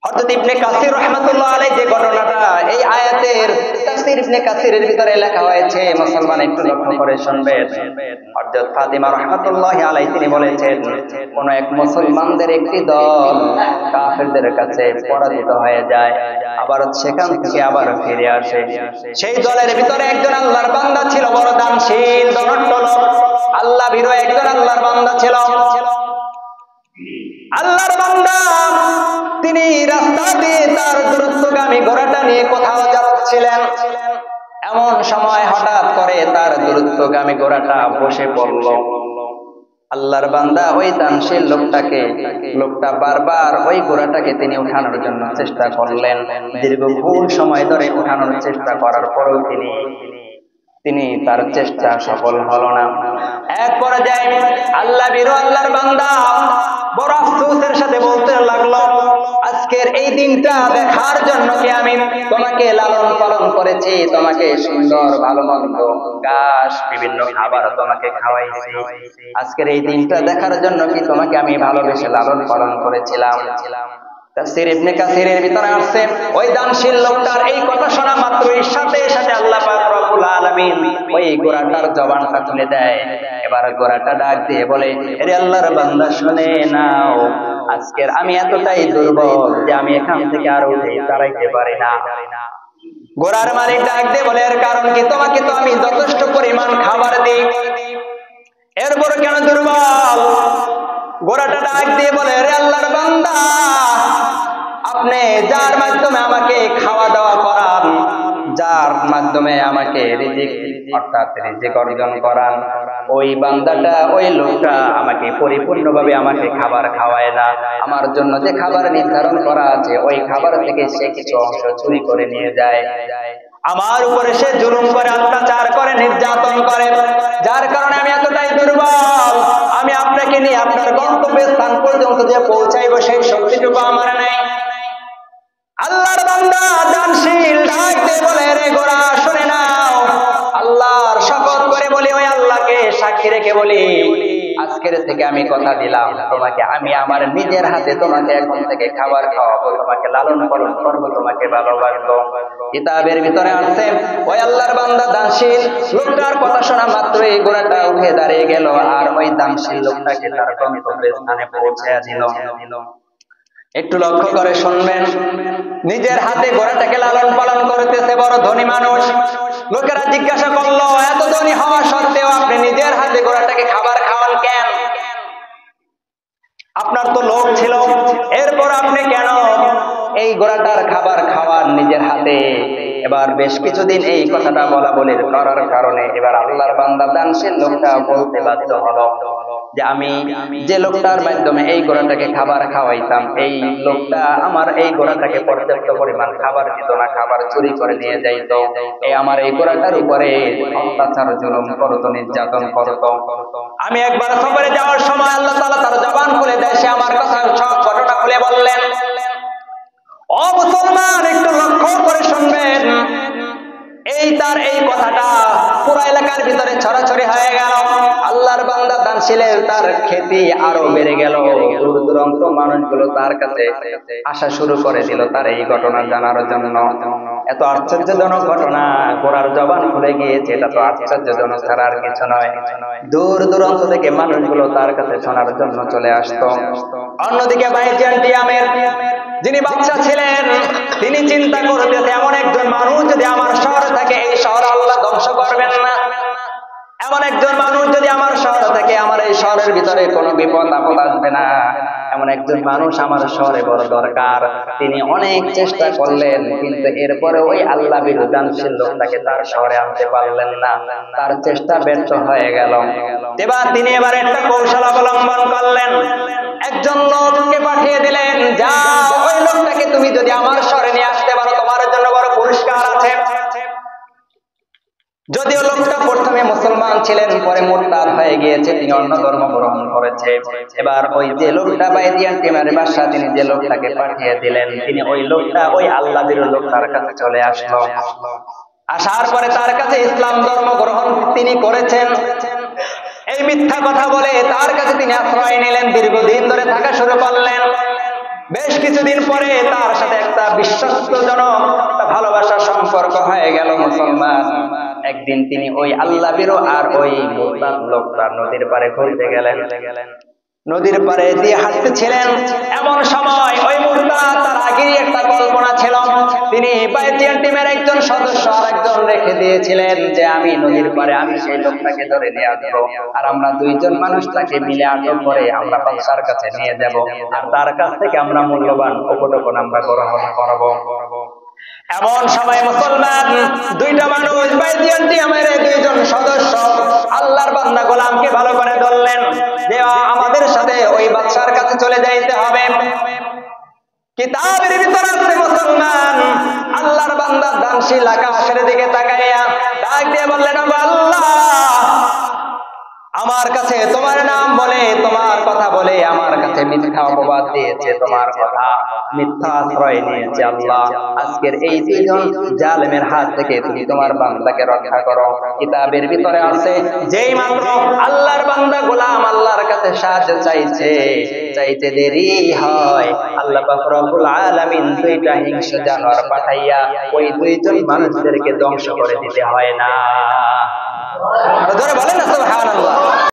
হযরত ইবনে কাসির রাহমাতুল্লাহ আলাইহি যে ঘটনাটা এই আয়াতের তাফসীর ইবনে কাসিরের ভিতরে লেখা হয়েছে, মুসলমান একটু লক্ষ্য করে শুনবেন। হযরত ফাতিমা রাহমাতুল্লাহি আলাইহি তিনি বলেছেন, কোন এক মুসলমানদের একটি দল কাফেরদের কাছে পরাজিত হয়ে যায়, আবার সেখান থেকে আবার ফিরে আসে। সেই দলের ভিতরে একজন আল্লাহর বান্দা ছিল, বড় দানশীল ধনাঢ্য লোক, আল্লাহ ভীরু একজন আল্লাহর বান্দা ছিল। আল্লাহর বান্দা তিনি রাস্তা দিয়ে তার দ্রুতগামী ঘোড়াটা নিয়ে কোথাও যাচ্ছিলেন। এমন সময় হঠাৎ করে তার দ্রুতগামী ঘোড়াটা বসে পড়ল। আল্লাহর বান্দা ওই দানশীল লোকটা বারবার ওই ঘোড়াটাকে তিনি উঠানোর জন্য চেষ্টা করলেন। দীর্ঘক্ষণ সময় ধরে উঠানোর চেষ্টা করার পরেও তিনি তার চেষ্টা সফল হলো না। এক পর্যায়ে আল্লাহ ভীরু আল্লাহর বান্দা বড় আফসোসের সাথে বলতে লাগলো, আজকের এই দিনটা দেখার জন্য কি আমি তোমাকে লালন পালন করেছি, তোমাকে সুন্দর ভালো মন্দ ঘাস বিভিন্ন খাবার তোমাকে খাওয়াইছি, আজকের এই দিনটা দেখার জন্য কি তোমাকে আমি ভালোবেসে লালন পালন করেছিলাম। তাফসীর ইবনে কাসিরের ভিতরে আসছে, ওই দানশীল লোকটার এই কথা শোনা মাত্রই সাথে সাথে আল্লাহ পাক রব্বুল আলামিন ওই ঘোড়াটার জবানটা তুলে দেয়। এবার ঘোড়াটা ডাক দিয়ে বলে, আরে আল্লাহর বান্দা শুনে নাও, আজকের আমি এতটাই দুর্বল যে আমি এখান থেকে আর উঠে দাঁড়াইতে পারি না। ঘোড়ার মালিক ডাক দিয়ে বলে, এর কারণ কি? তোমাকে তো আমি যথেষ্ট পরিমাণ খাবার দিই, এরপর কেন দুর্বল? ঘোড়াটা ডাক দিয়ে বলে, আরে আল্লাহর বান্দা, আপনি যার মাধ্যমে আমাকে খাওয়া দাওয়া করান, যার মাধ্যমে আমাকে রিজিক অর্থাৎ রিজিক অর্জন করান, ওই বান্দাটা ওই লোকটা আমাকে পরিপূর্ণভাবে আমাকে খাবার খাওয়ায় না। আমার জন্য যে খাবার নির্ধারণ করা আছে ওই খাবার থেকে সে কিছু অংশ চুরি করে নিয়ে যায়। আমার উপরে সে জুলুম করে, অত্যাচার করে, নির্যাতন করে, যার কারণে আমি এতটাই দুর্বল, আমি আপনাকে নিয়ে আপনার গন্তব্যের স্থান পর্যন্ত যে পৌঁছাইব সেই শক্তিটুকু আমার নেই। আল্লাহর বান্দা দানশীল ডাক দিয়ে বলে, রে গোরা শুনে নাও, আল্লাহর শপথ করে বলি, ওই আল্লাহকে সাক্ষী রেখে বলি, আজকের থেকে আমি কথা দিলাম তোমাকে আমি আমার নিজের হাতে তোমাকে এখন থেকে খাবার খাওয়াবো, তোমাকে লালন পালন করবো, তোমাকে ভালোবাসবো। কিতাবের ভিতরে আছে, ওই আল্লাহর বান্দা দানশীল লোকটার কথা শোনা মাত্রই ঘোড়াটা উঠে দাঁড়িয়ে গেল আর ওই দানশীল লোকটাকে তার গন্তব্যের স্থানে পৌঁছে দিল। একটু লক্ষ্য করে শুনবেন, নিজের হাতে ঘোড়াটাকে লালন পালন করতেছে বড় ধনী মানুষ। লোকেরা জিজ্ঞাসা করলো, এত ধনী হওয়া সত্ত্বেও আপনি নিজের হাতে ঘোড়াটাকে খাবার খাওয়ান কেন? আপনার তো লোক ছিল, এরপর আপনি কেন এই ঘোড়াটার খাবার খাওয়ান নিজের হাতে? এবার বেশ কিছুদিন এই কথাটা বলা বলে করার কারণে এবার আল্লাহর বান্দা দানশীল লোকটা বলতে বাধ্য হলো যে আমি যে লোকটার মাধ্যমে এই ঘোড়াটাকে খাবার খাওয়াইতাম, এই লোকটা আমার এই ঘোড়াটাকে পর্যাপ্ত পরিমাণ খাবার দিত না, খাবার চুরি করে নিয়ে যাইত, এই আমার এই ঘোড়াটার উপরে অত্যাচার জুলুম করত, নির্যাতন করত। আমি একবার সফরে যাওয়ার সময় আল্লাহ তাআলা তার জবান খুলে দেয়, সে আমার কথা সব ঘটনা খুলে বললেন। ও মুসলমান, একটু লক্ষ্য করে শুনবেন, তার এই কথাটা পুরো এলাকার ভিতরে ছড়াছড়ি হয়ে গেল। আল্লাহর বান্দা দানশীলের তার খ্যাতি আরো বেড়ে গেল। দূর দূরান্ত মানুষগুলো তার কাছে আসা শুরু করে দিল তার এই ঘটনা জানার জন্য। এত আশ্চর্যজনক ঘটনা, ঘোড়ার জবান খুলে গিয়েছে, এটা তো আশ্চর্যজনক ছাড়া আর কিছু নয়। দূর দূরান্ত থেকে মানুষগুলো তার কাছে শোনার জন্য চলে আসতো। অন্যদিকে বাইজিয়ান্টিয়ামের যিনি বাদশা ছিলেন, তিনি চিন্তা করতেছে এমন একজন মানুষ যদি আমার শহরে থাকে, এই শহর আল্লাহ ধ্বংস করবেন না। এমন একজন মানুষ যদি আমার শহরে থাকে, আমার এই শহরের ভিতরে কোনো বিপদ আপদ আসবে না। এমন একজন মানুষ আমার শহরে বড় দরকার। তিনি অনেক চেষ্টা করলেন, কিন্তু এরপরে ওই আল্লাহ বিরোধানশীল লোকটাকে তার শহরে আনতে পারলেন না। তার চেষ্টা ব্যর্থ হয়ে গেল। তিনি এবার একটা কৌশল অবলম্বন করলেন। একজন লোককে পাঠিয়ে দিলেন, যা ওই লোকটাকে তুমি যদি আমার শহরে নিয়ে আসতে পারো, তোমার জন্য বড় পুরস্কার আছে। যদিও লোকটা প্রথমে মুসলমান ছিলেন, পরে মুরতাদ হয়ে গিয়েছে, তিনি অন্য ধর্ম গ্রহণ করেছে। এবার ওই যে লোকটা বাইজিয়ান্টিয়ামের বাদশা, তিনি যে লোকটাকে পাঠিয়ে দিলেন, তিনি ওই লোকটা ওই আল্লাহ বিরোধী লোকটার কাছে চলে আসলো। আসার পরে তার কাছে ইসলাম ধর্ম গ্রহণ তিনি করেছেন। এই মিথ্যা কথা বলে তার কাছে তিনি আশ্রয় নিলেন, দীর্ঘদিন ধরে থাকা শুরু করলেন। বেশ কিছুদিন পরে তার সাথে একটা বিশ্বস্তজনক একটা ভালোবাসার সম্পর্ক হয়ে গেল মুসলমান। একদিন তিনি ওই আল্লাহ বিরো আর ওই মুরতাদ লোকটা নদীর পাড়ে ঘুরতে গেলেন। নদীর পাড়ে দিয়ে হাঁটতেছিলেন, এমন সময় ওই মুরতাদ তার আগেই একটা কল্পনা ছিল। তিনি বাইজিয়ান টিমের একজন সদস্য আরেকজন রেখে দিয়েছিলেন যে আমি নদীর পাড়ে আমি সেই লোকটাকে ধরে নিয়ে আসবো, আর আমরা দুইজন মানুষ তাকে মিলে আটক করে আমরা বাদশার কাছে নিয়ে যাব, আর তার কাছ থেকে আমরা মূল্যবান উপটোকন আমরা গ্রহণ করব। এমন সময় মুসলমান দুইটা মানুষ বাইজিয়ান টিমের দুইজন সদস্য আল্লাহর বান্দা গোলামকে ভালো করে ধরলেন যে আমাদের সাথে ওই বাদশার কাছে চলে যাইতে হবে। কিতাবের ভিতরে আছে মুসলমান আল্লাহর বান্দা দানশীল আকাশের দিকে তাকাইয়া ডাক দিয়ে বললেন, আল্লাহ আমার কাছে তোমার নাম বলে তোমার কথা বলে আমার কাছে মিথ্যা অপবাদ দিয়েছে, তোমার কথা মিথ্যা আশ্রয় নিয়েছে। আল্লাহ আজকের এই দুইজন জালেমের হাত থেকে তুমি তোমার বান্দাকে রক্ষা করো। কিতাবের ভিতরে আছে যেই মাত্র আল্লাহর বান্দা গোলাম আল্লাহর কাছে সাহায্য চাইতে দেরি হয়, আল্লাহ পাক রব্বুল আলামিন দুইটা হিংস্র জানোয়ার পাঠাইয়া ওই দুইজন মানুষদেরকে ধ্বংস করে দিতে হয় না। ধরে বলেন না সুবহানাল্লাহ।